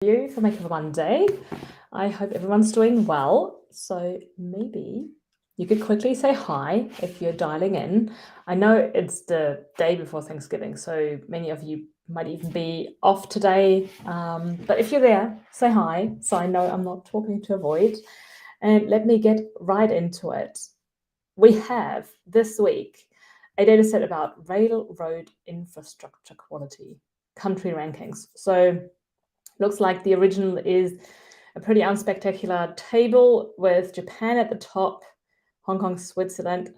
you for Make It Monday. I hope everyone's doing well. So maybe you could quickly say hi if you're dialing in. I know it's the day before Thanksgiving, so many of you might even be off today. But if you're there, say hi so I know I'm not talking to a void. And let me get right into it. We have this week a data set about railroad infrastructure quality, country rankings. So looks like the original is a pretty unspectacular table with Japan at the top, Hong Kong, Switzerland.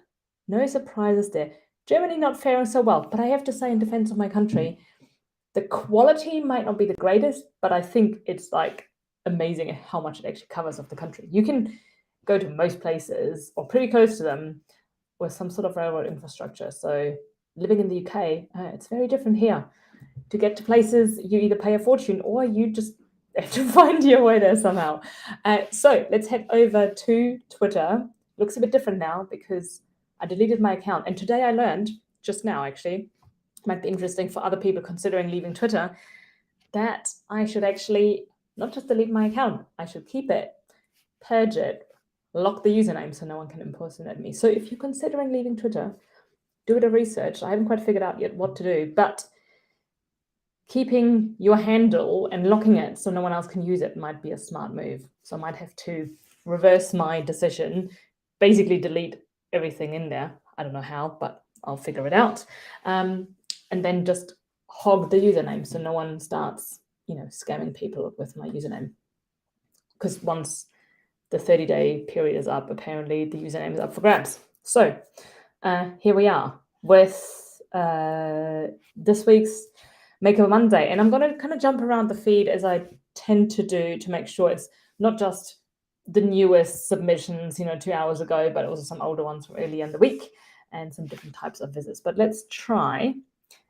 No surprises there. Germany not faring so well, but I have to say, in defense of my country, the quality might not be the greatest, but I think it's like amazing how much it actually covers of the country. You can go to most places or pretty close to them with some sort of railroad infrastructure. So living in the UK, it's very different here. To get to places, you either pay a fortune or you just have to find your way there somehow. So let's head over to Twitter. Looks a bit different now because I deleted my account. And today I learned, just now actually, might be interesting for other people considering leaving Twitter, that I should actually not just delete my account, I should keep it, purge it, lock the username so no one can impersonate me. So if you're considering leaving Twitter, do a bit of research. I haven't quite figured out yet what to do, but keeping your handle and locking it so no one else can use it might be a smart move. So I might have to reverse my decision, basically delete everything in there. I don't know how, but I'll figure it out. And then just hog the username so no one starts, scamming people with my username. Because once the 30-day period is up, apparently the username is up for grabs. So here we are with this week's Make It Monday. And I'm going to kind of jump around the feed as I tend to do to make sure it's not just the newest submissions, 2 hours ago, but also some older ones from earlier in the week and some different types of visits. But let's try.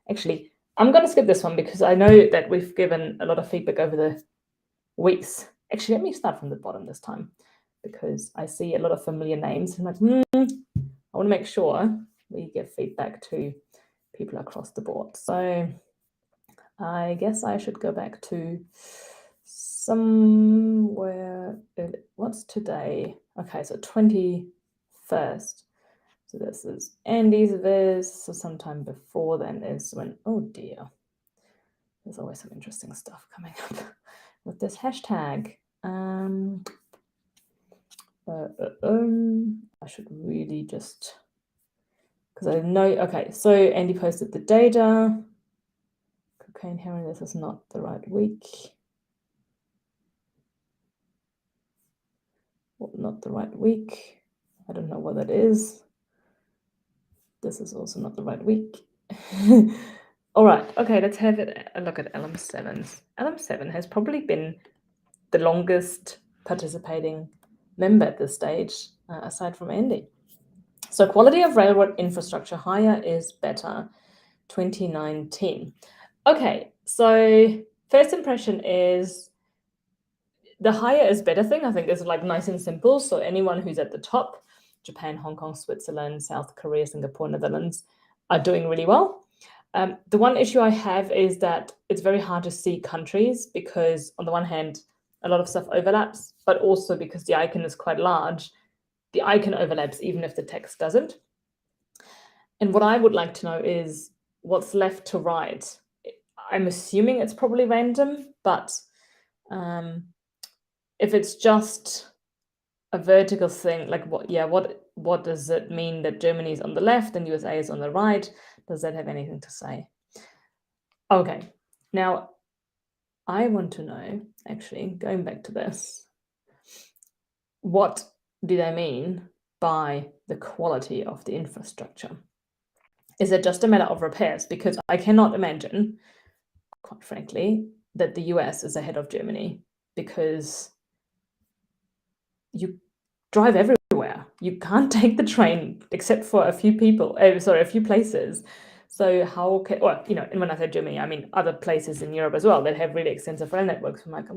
Actually, I'm going to skip this one because I know that we've given a lot of feedback over the weeks. Actually, let me start from the bottom this time because I see a lot of familiar names. I'm like, I want to make sure we give feedback to people across the board. So I guess I should go back to somewhere. What's today? Okay, so 21st. So this is Andy's viz. So sometime before then is when, oh dear, there's always some interesting stuff coming up with this hashtag. I should really just, because I know, okay, so Andy posted the data. Cocaine, heroin, this is not the right week. Well, not the right week. I don't know what that is. This is also not the right week. All right, okay, let's have a look at LM7. LM7 has probably been the longest participating member at this stage, aside from Andy. So quality of railroad infrastructure, higher is better, 2019. Okay, so first impression is the higher is better thing, I think, is like nice and simple. So anyone who's at the top, Japan, Hong Kong, Switzerland, South Korea, Singapore, Netherlands, are doing really well. The one issue I have is that it's very hard to see countries because on the one hand, a lot of stuff overlaps, but also because the icon is quite large, the icon overlaps even if the text doesn't. And what I would like to know is what's left to right. I'm assuming it's probably random, but if it's just a vertical thing, like what does it mean that Germany is on the left and USA is on the right? Does that have anything to say? Okay, now I want to know, actually, going back to this, what do they mean by the quality of the infrastructure? Is it just a matter of repairs? Because I cannot imagine, quite frankly, that the US is ahead of Germany because you drive everywhere. You can't take the train except for a few places. So how can, and when I say Germany, I mean other places in Europe as well that have really extensive rail networks. I'm like,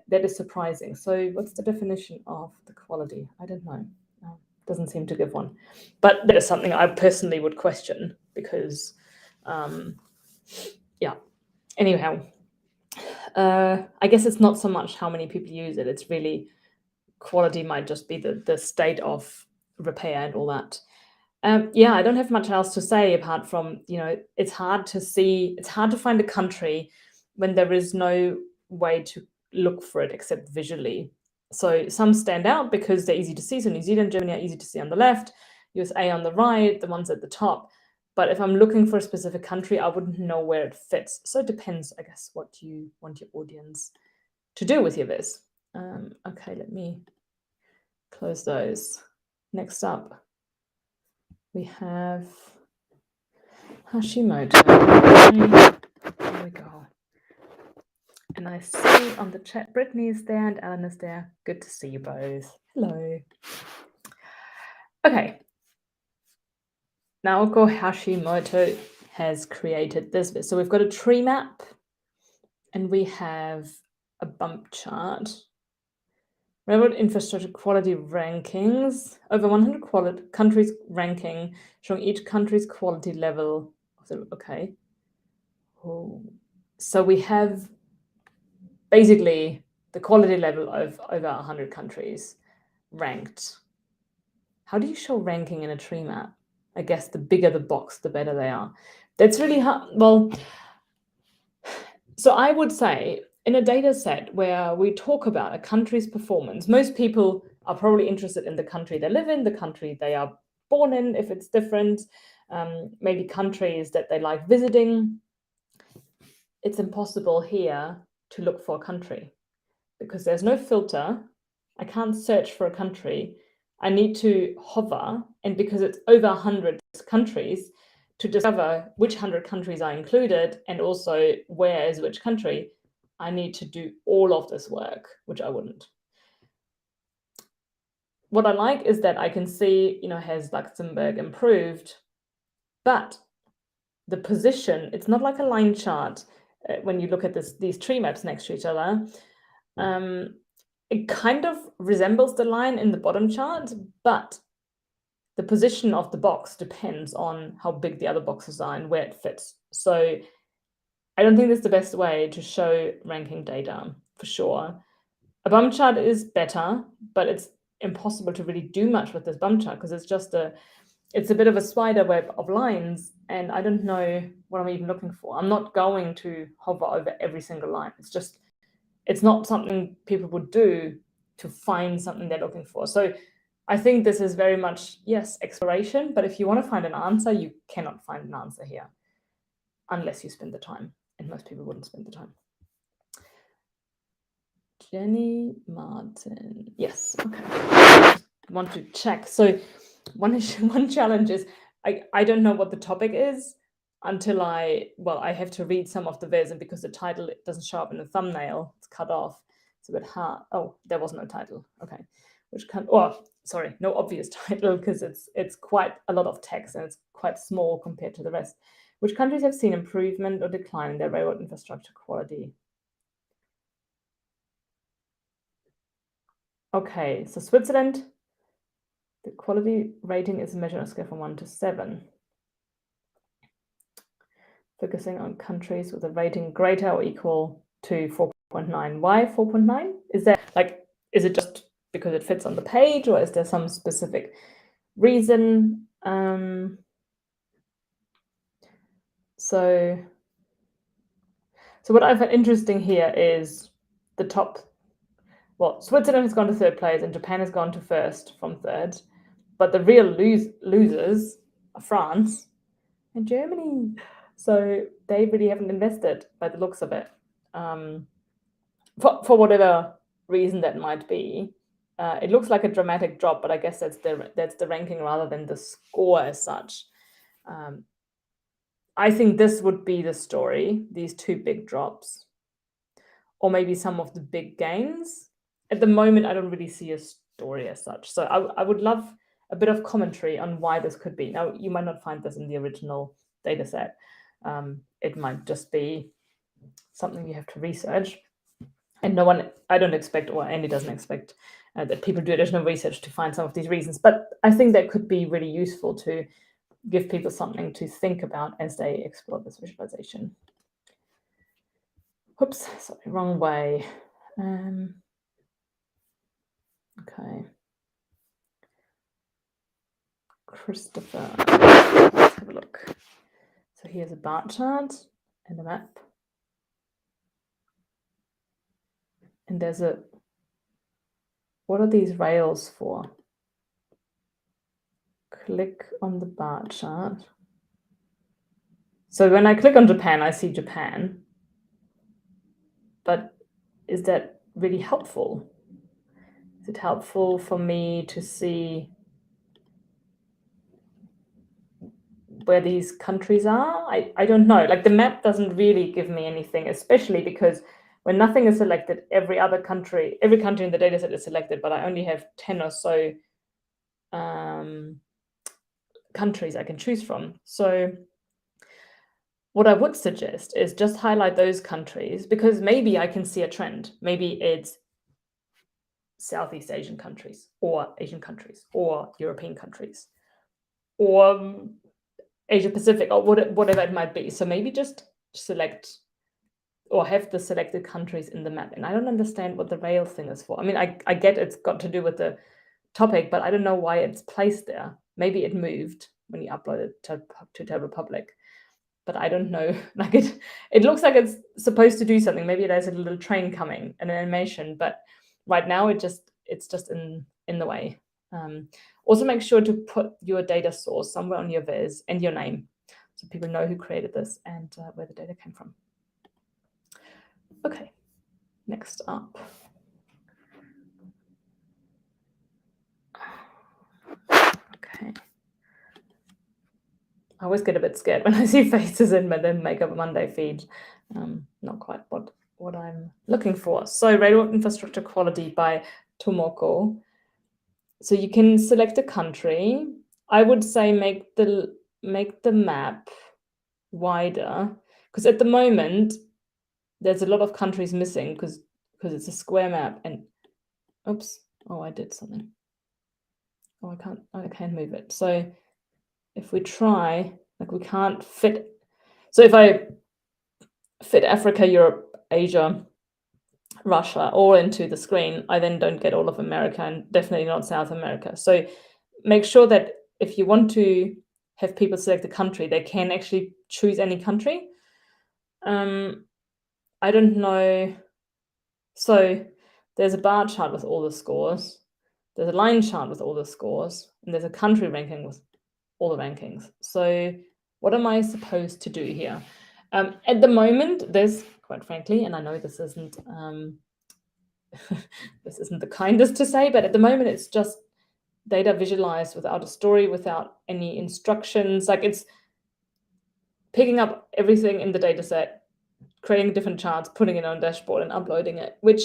that is surprising. So what's the definition of the quality? I don't know. Doesn't seem to give one. But that is something I personally would question because, anyhow. I guess it's not so much how many people use it. It's really quality might just be the state of repair and all that. Yeah, I don't have much else to say apart from, it's hard to find a country when there is no way to look for it except visually. So some stand out because they're easy to see. So New Zealand, Germany are easy to see on the left, USA on the right, the ones at the top. But if I'm looking for a specific country, I wouldn't know where it fits. So it depends, I guess, what you want your audience to do with your viz. Okay, let me close those. Next up, we have Hashimoto. There we go. And I see on the chat, Brittany is there and Ellen is there. Good to see you both. Hello. Okay. Naoko Hashimoto has created this. So we've got a tree map and we have a bump chart. Railroad infrastructure quality rankings. Over 100 countries ranking, showing each country's quality level. Okay. Oh. So we have basically the quality level of over 100 countries ranked. How do you show ranking in a tree map? I guess the bigger the box, the better they are. That's really hard. Well, so I would say in a data set where we talk about a country's performance, most people are probably interested in the country they live in, the country they are born in, if it's different, maybe countries that they like visiting. It's impossible here to look for a country because there's no filter. I can't search for a country. I need to hover, and because it's over 100 countries, to discover which 100 countries are included and also where is which country, I need to do all of this work, which I wouldn't. What I like is that I can see, has Luxembourg improved, but the position, it's not like a line chart when you look at these tree maps next to each other. It kind of resembles the line in the bottom chart, but the position of the box depends on how big the other boxes are and where it fits. So I don't think that's the best way to show ranking data, for sure. A bump chart is better, but it's impossible to really do much with this bump chart because it's a bit of a spider web of lines, and I don't know what I'm even looking for. I'm not going to hover over every single line. It's not something people would do to find something they're looking for. So I think this is very much, yes, exploration, but if you want to find an answer, you cannot find an answer here unless you spend the time, and most people wouldn't spend the time. Jenny Martin. Yes, okay. I want to check. So one challenge is I don't know what the topic is until I have to read some of the viz, and because the title doesn't show up in the thumbnail, it's cut off. It's a bit hard. Oh, there was no title. Okay. No obvious title because it's quite a lot of text and it's quite small compared to the rest. Which countries have seen improvement or decline in their railroad infrastructure quality? Okay, so Switzerland, the quality rating is measured on a scale from 1 to 7. Focusing on countries with a rating greater or equal to 4.9. Why 4.9? Is it just because it fits on the page, or is there some specific reason? So what I find interesting here is the top. Well, Switzerland has gone to third place and Japan has gone to first from third, but the real losers are France and Germany. So they really haven't invested by the looks of it, for whatever reason that might be. It looks like a dramatic drop, but I guess that's the ranking rather than the score as such. I think this would be the story, these two big drops, or maybe some of the big gains. At the moment, I don't really see a story as such. So I would love a bit of commentary on why this could be. Now, you might not find this in the original data set. It might just be something you have to research. And I don't expect, or Andy doesn't expect, that people do additional research to find some of these reasons. But I think that could be really useful to give people something to think about as they explore this visualization. Whoops, sorry, wrong way. Okay. Christopher. Let's have a look. So here's a bar chart and a map. And there's a, what are these rails for? Click on the bar chart. So when I click on Japan, I see Japan. But is that really helpful? Is it helpful for me to see where these countries are? I don't know. Like the map doesn't really give me anything, especially because when nothing is selected, every country in the dataset is selected, but I only have 10 or so countries I can choose from. So what I would suggest is just highlight those countries, because maybe I can see a trend. Maybe it's Southeast Asian countries or Asian countries or European countries or Asia Pacific or whatever it might be. So maybe just select or have the selected countries in the map. And I don't understand what the rail thing is for. I mean, I get it's got to do with the topic, but I don't know why it's placed there. Maybe it moved when you upload it to Table Public, but I don't know. Like it looks like it's supposed to do something. Maybe there's a little train coming, an animation, but right now it's just in the way. Also, make sure to put your data source somewhere on your viz and your name, so people know who created this and where the data came from. Okay, next up. Okay. I always get a bit scared when I see faces in the Makeup Monday feed. Not quite what I'm looking for. So Railroad Infrastructure Quality by Tomoko. So you can select a country. I would say make the map wider, because at the moment there's a lot of countries missing because it's a square map. And oops, oh, I did something. Oh, I can't move it. So if we try, like we can't fit. So if I fit Africa, Europe, Asia, Russia all into the screen, I then don't get all of America and definitely not South America. So make sure that if you want to have people select a country, they can actually choose any country. I don't know. So there's a bar chart with all the scores. There's a line chart with all the scores. And there's a country ranking with all the rankings. So what am I supposed to do here? At the moment, there's, quite frankly, and I know this isn't this isn't the kindest to say, but at the moment it's just data visualized without a story, without any instructions. Like it's picking up everything in the data set, creating different charts, putting it on a dashboard and uploading it, which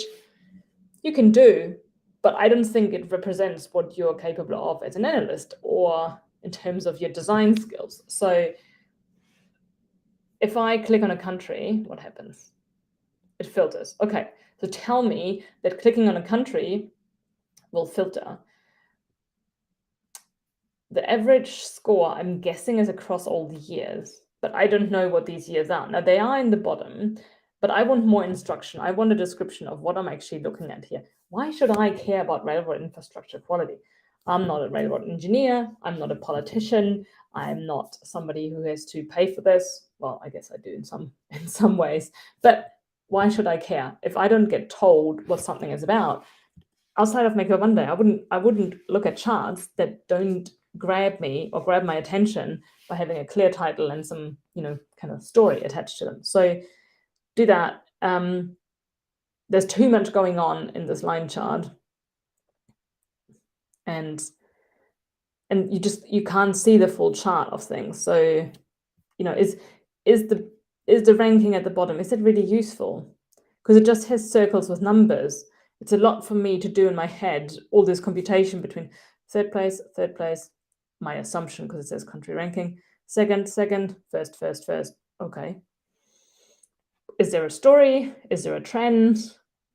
you can do, but I don't think it represents what you're capable of as an analyst or in terms of your design skills. So if I click on a country, what happens? It filters. Okay, so tell me that clicking on a country will filter. The average score, I'm guessing, is across all the years, but I don't know what these years are. Now, they are in the bottom, but I want more instruction. I want a description of what I'm actually looking at here. Why should I care about railroad infrastructure quality? I'm not a railroad engineer. I'm not a politician. I'm not somebody who has to pay for this. Well, I guess I do in some ways, but why should I care? If I don't get told what something is about, outside of Makeup Monday, I wouldn't look at charts that don't grab me or grab my attention by having a clear title and some, kind of story attached to them. So do that. There's too much going on in this line chart, and you can't see the full chart of things. So, is the ranking at the bottom, is it really useful? Because it just has circles with numbers. It's a lot for me to do in my head, all this computation between third place, my assumption, because it says country ranking, second, first. Okay. Is there a story? Is there a trend?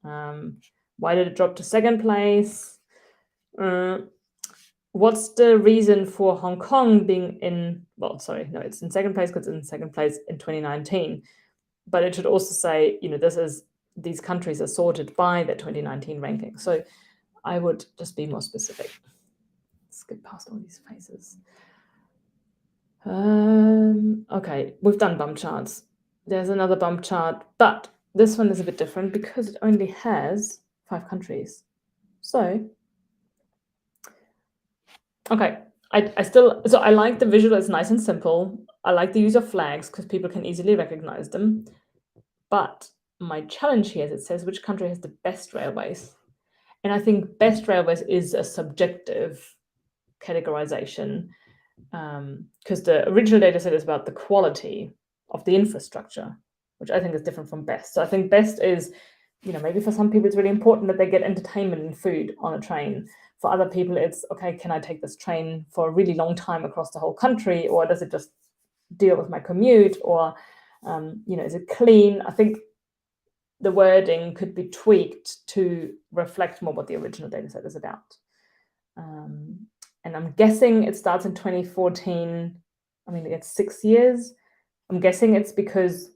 Why did it drop to second place? What's the reason for Hong Kong being it's in second place because it's in second place in 2019. but it should also say, these countries are sorted by the 2019 ranking. So I would just be more specific. Skip past all these phases. Okay, we've done bump charts. There's another bump chart, but this one is a bit different because it only has 5 countries. So, okay, I like the visual, it's nice and simple. I like the use of flags because people can easily recognize them. But my challenge here is it says which country has the best railways. And I think best railways is a subjective categorization because the original data set is about the quality of the infrastructure, which I think is different from best. So I think best is, maybe for some people it's really important that they get entertainment and food on a train. For other people it's, okay, can I take this train for a really long time across the whole country, or does it just deal with my commute, or is it clean? I think the wording could be tweaked to reflect more what the original data set is about. And I'm guessing it starts in 2014. I mean, it's 6 years. I'm guessing it's because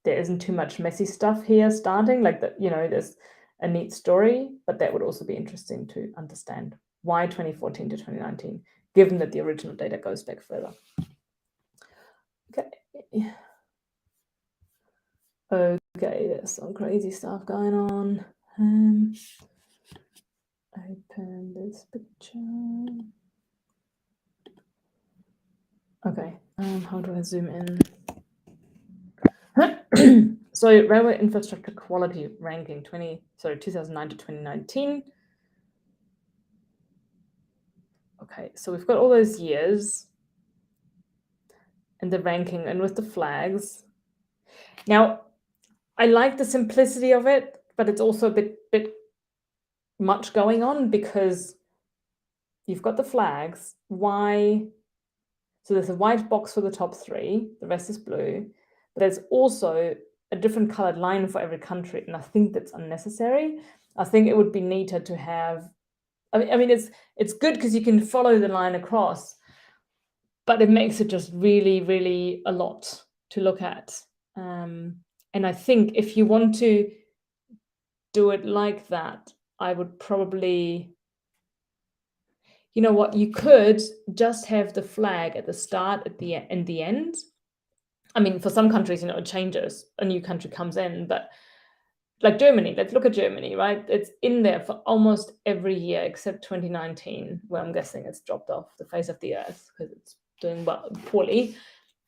there isn't too much messy stuff here starting, like that, there's a neat story, but that would also be interesting to understand why 2014 to 2019, given that the original data goes back further. Okay. Okay, there's some crazy stuff going on. Open this picture. Okay, how do I zoom in? So railway infrastructure quality ranking 2009 to 2019. Okay, so we've got all those years and the ranking and with the flags. Now, I like the simplicity of it, but it's also a bit much going on because you've got the flags. Why? So there's a white box for the top 3, the rest is blue, but there's also a different colored line for every country, and I think that's unnecessary. I think it would be neater to have, I mean it's good because you can follow the line across, but it makes it just really, really a lot to look at. And I think if you want to do it like that, I would probably, you could just have the flag at the start, at the and the end. I mean, for some countries, it changes. A new country comes in, but like Germany, let's look at Germany, right? It's in there for almost every year except 2019, where I'm guessing it's dropped off the face of the earth because it's doing poorly.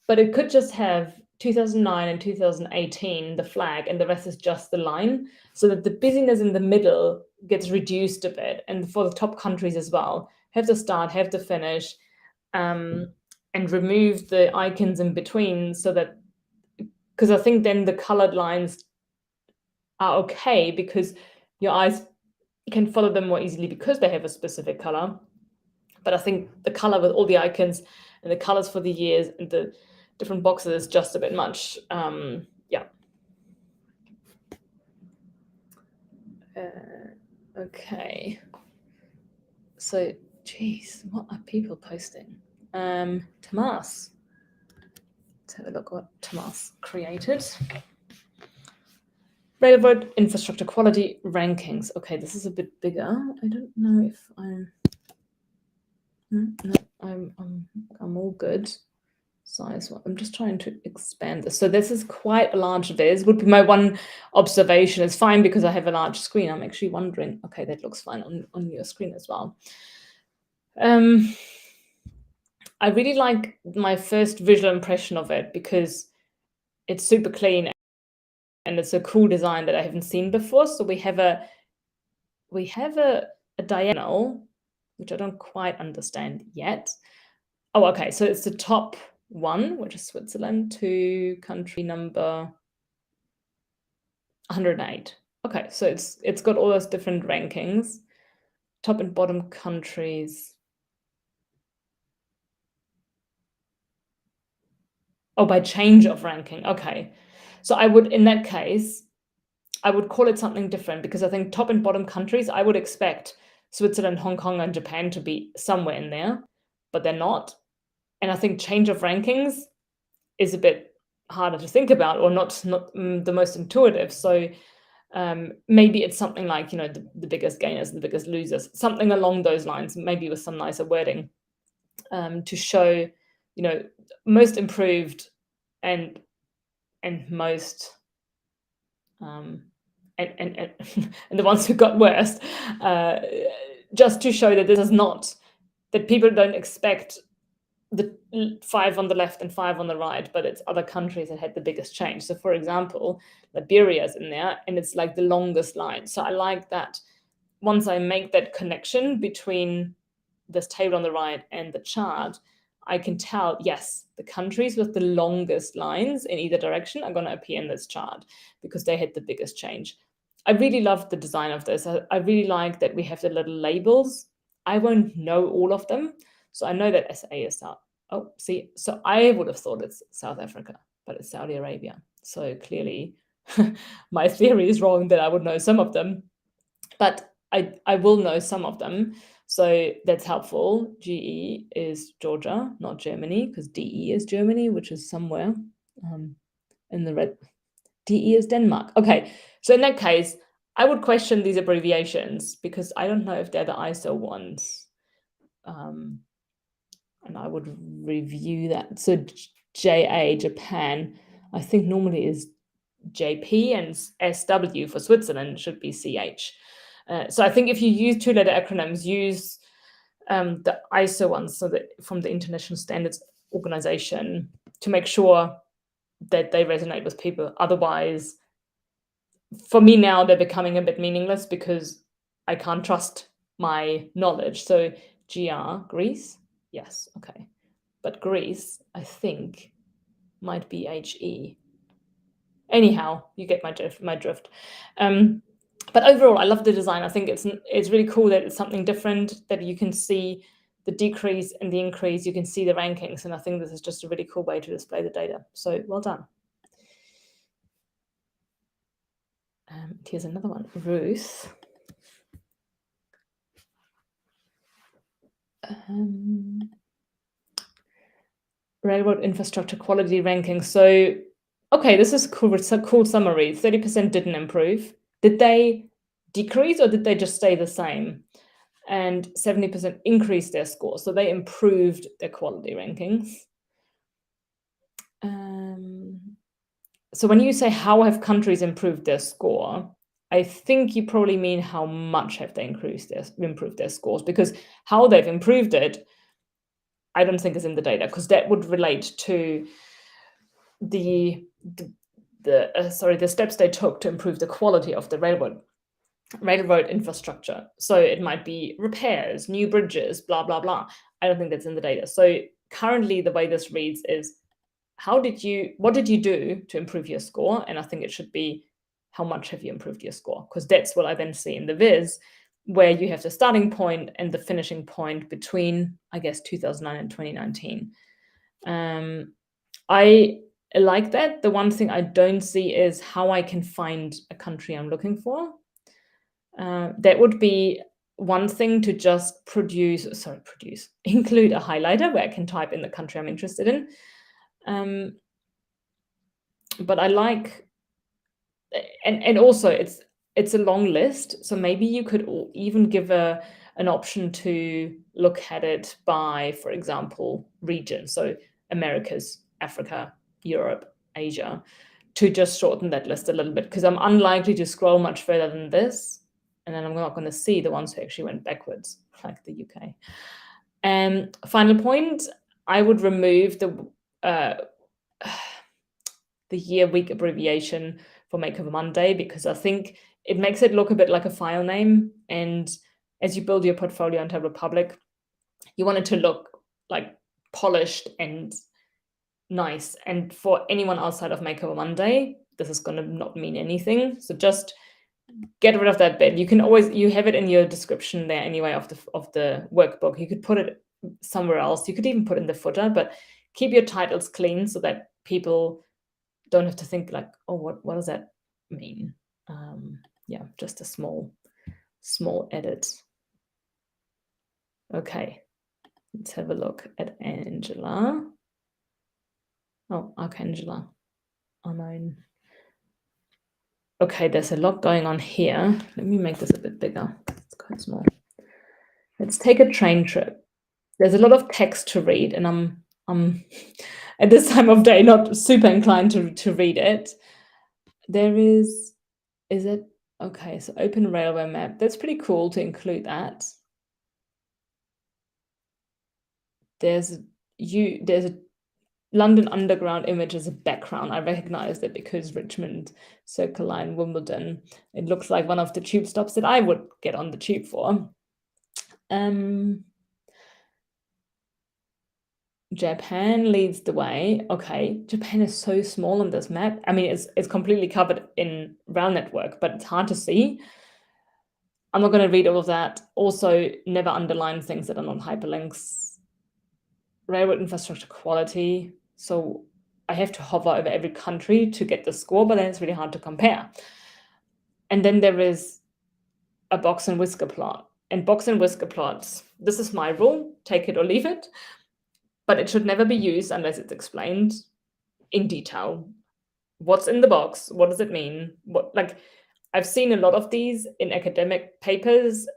But it could just have 2009 and 2018, the flag, and the rest is just the line, so that the busyness in the middle gets reduced a bit. And for the top countries as well, have the start, have the finish, and remove the icons in between, so that, because I think then the colored lines are okay because your eyes can follow them more easily because they have a specific color. But I think the color with all the icons and the colors for the years and the different boxes is just a bit much. Yeah. Okay. So, geez, what are people posting? Tomas. Let's have a look what Tomas created. Railroad infrastructure quality rankings. Okay, this is a bit bigger. I don't know if I'm. No, I'm all good. Size. I'm just trying to expand this. So this is quite a large. This would be my one observation. It's fine because I have a large screen. I'm actually wondering. Okay, that looks fine on your screen as well. I really like my first visual impression of it because it's super clean and it's a cool design that I haven't seen before. So we have a diagonal, which I don't quite understand yet. Oh, okay. So it's the top one, which is Switzerland, to country number 108. Okay, so it's got all those different rankings, top and bottom countries. Oh, by change of ranking. Okay. So I would, in that case, I would call it something different because I think top and bottom countries, I would expect Switzerland, Hong Kong, and Japan to be somewhere in there, but they're not. And I think change of rankings is a bit harder to think about, or not the most intuitive. So maybe it's something like, the biggest gainers, the biggest losers, something along those lines, maybe with some nicer wording, to show, most improved and most and and the ones who got worst, just to show that this is not, that people don't expect the 5 on the left and 5 on the right, but it's other countries that had the biggest change. So, for example, Liberia is in there, and it's like the longest line. So I like that once I make that connection between this table on the right and the chart, I can tell, yes, the countries with the longest lines in either direction are going to appear in this chart because they had the biggest change. I really love the design of this. I really like that we have the little labels. I won't know all of them. So I know that SA is South. Oh, see, so I would have thought it's South Africa, but it's Saudi Arabia. So clearly my theory is wrong that I would know some of them, but I will know some of them. So that's helpful. GE is Georgia, not Germany, because DE is Germany, which is somewhere in the red. DE is Denmark. Okay, so in that case, I would question these abbreviations because I don't know if they're the ISO ones. And I would review that. So JA, Japan, I think normally is JP, and SW for Switzerland should be CH. So I think if you use 2-letter acronyms, use the ISO ones, so that from the International Standards Organization, to make sure that they resonate with people. Otherwise, for me now, they're becoming a bit meaningless because I can't trust my knowledge. So GR, Greece, yes, okay. But Greece, I think, might be HE. Anyhow, you get my drift. But overall, I love the design. I think it's really cool that it's something different, that you can see the decrease and the increase. You can see the rankings, and I think this is just a really cool way to display the data. So well done. Here's another one, Ruth. Railroad infrastructure quality ranking. So, okay, this is cool. It's a cool summary. 30% didn't improve. Did they decrease or did they just stay the same? And 70% increased their score. So they improved their quality rankings. So when you say how have countries improved their score, I think you probably mean how much have they improved their scores, because how they've improved it, I don't think is in the data, because that would relate to the steps they took to improve the quality of the railroad infrastructure. So it might be repairs, new bridges, blah, blah, blah. I don't think that's in the data. So currently the way this reads is, what did you do to improve your score? And I think it should be, how much have you improved your score? Because that's what I then see in the viz, where you have the starting point and the finishing point between, I guess, 2009 and 2019. I like that. The one thing I don't see is how I can find a country I'm looking for. That would be one thing, to just include a highlighter where I can type in the country I'm interested in. But I like, and also it's a long list, so maybe you could even give an option to look at it by, for example, region. So Americas, Africa, Europe, Asia, to just shorten that list a little bit, because I'm unlikely to scroll much further than this, and then I'm not going to see the ones who actually went backwards, like the UK. And final point, I would remove the year week abbreviation for Makeover Monday, because I think it makes it look a bit like a file name. And as you build your portfolio on Tableau Public, you want it to look like polished and nice. And for anyone outside of Makeover Monday, this is going to not mean anything. So just get rid of that bit. You have it in your description there anyway of the workbook. You could put it somewhere else. You could even put it in the footer, but keep your titles clean so that people don't have to think like, oh, what does that mean? Yeah, just a small edit. Okay, let's have a look at Angela. Oh, Archangela. unknown. Okay, there's a lot going on here. Let me make this a bit bigger. It's quite small. Let's take a train trip. There's a lot of text to read, and I'm at this time of day not super inclined to read it. There is it okay? So open railway map. That's pretty cool to include that. There's a London Underground image as a background. I recognized it because Richmond Circle Line, Wimbledon. It looks like one of the tube stops that I would get on the tube for. Japan leads the way. Okay, Japan is so small on this map. I mean, it's completely covered in rail network, but it's hard to see. I'm not going to read all of that. Also, never underline things that are not hyperlinks. Railroad infrastructure quality. So I have to hover over every country to get the score, but then it's really hard to compare. And then there is a box and whisker plot. And box and whisker plots, this is my rule, take it or leave it, but it should never be used unless it's explained in detail. What's in the box? What does it mean? I've seen a lot of these in academic papers,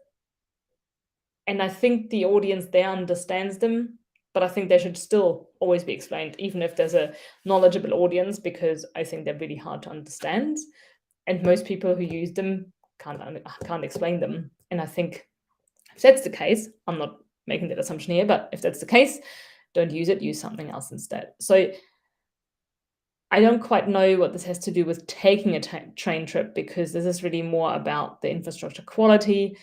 and I think the audience there understands them, but I think they should still always be explained, even if there's a knowledgeable audience, because I think they're really hard to understand. And most people who use them can't explain them. And I think if that's the case, I'm not making that assumption here, but if that's the case, don't use it, use something else instead. So I don't quite know what this has to do with taking a train trip, because this is really more about the infrastructure quality,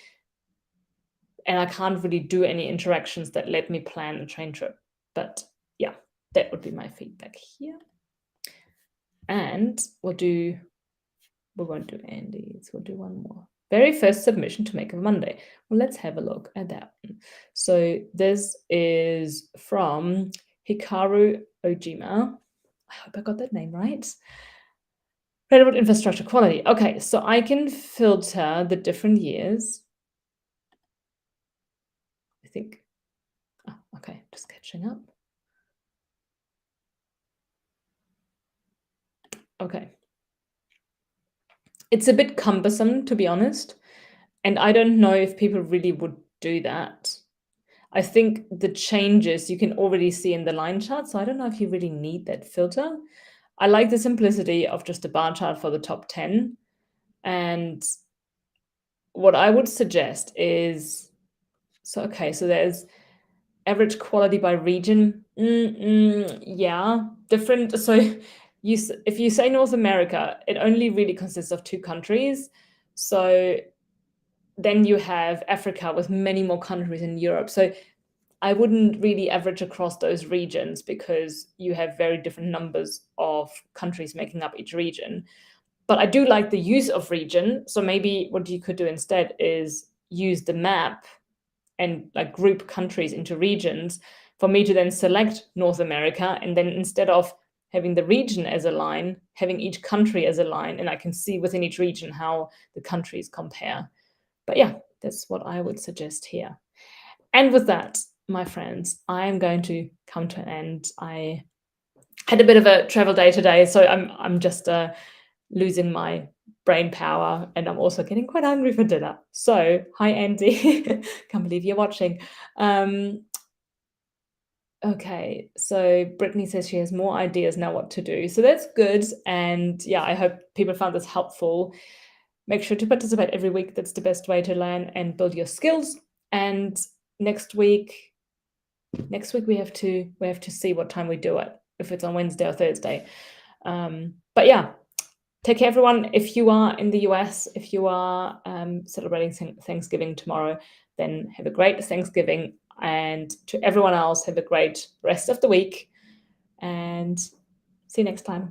and I can't really do any interactions that let me plan a train trip. But yeah, that would be my feedback here. And we won't do Andy's, we'll do one more. Very first submission to Make of Monday. Well, let's have a look at that one. So this is from Hikaru Ojima. I hope I got that name right. Railroad infrastructure quality. Okay, so I can filter the different years. I think, okay, just catching up. Okay. It's a bit cumbersome, to be honest, and I don't know if people really would do that. I think the changes you can already see in the line chart, so I don't know if you really need that filter. I like the simplicity of just a bar chart for the top 10. And what I would suggest is, so there's average quality by region. Yeah, different. So if you say North America, it only really consists of 2 countries. So then you have Africa with many more countries in Europe. So I wouldn't really average across those regions, because you have very different numbers of countries making up each region. But I do like the use of region. So maybe what you could do instead is use the map and group countries into regions for me to then select North America. And then instead of having the region as a line, having each country as a line, and I can see within each region how the countries compare. But yeah, that's what I would suggest here. And with that, my friends, I am going to come to an end. I had a bit of a travel day today, so I'm just losing my brain power, and I'm also getting quite hungry for dinner. So, hi Andy, can't believe you're watching. Okay, so Brittany says she has more ideas now what to do. So that's good, and yeah, I hope people found this helpful. Make sure to participate every week. That's the best way to learn and build your skills. And next week we have to see what time we do it, if it's on Wednesday or Thursday. But yeah, take care, everyone. If you are in the US, if you are celebrating Thanksgiving tomorrow, then have a great Thanksgiving. And to everyone else, have a great rest of the week. And see you next time.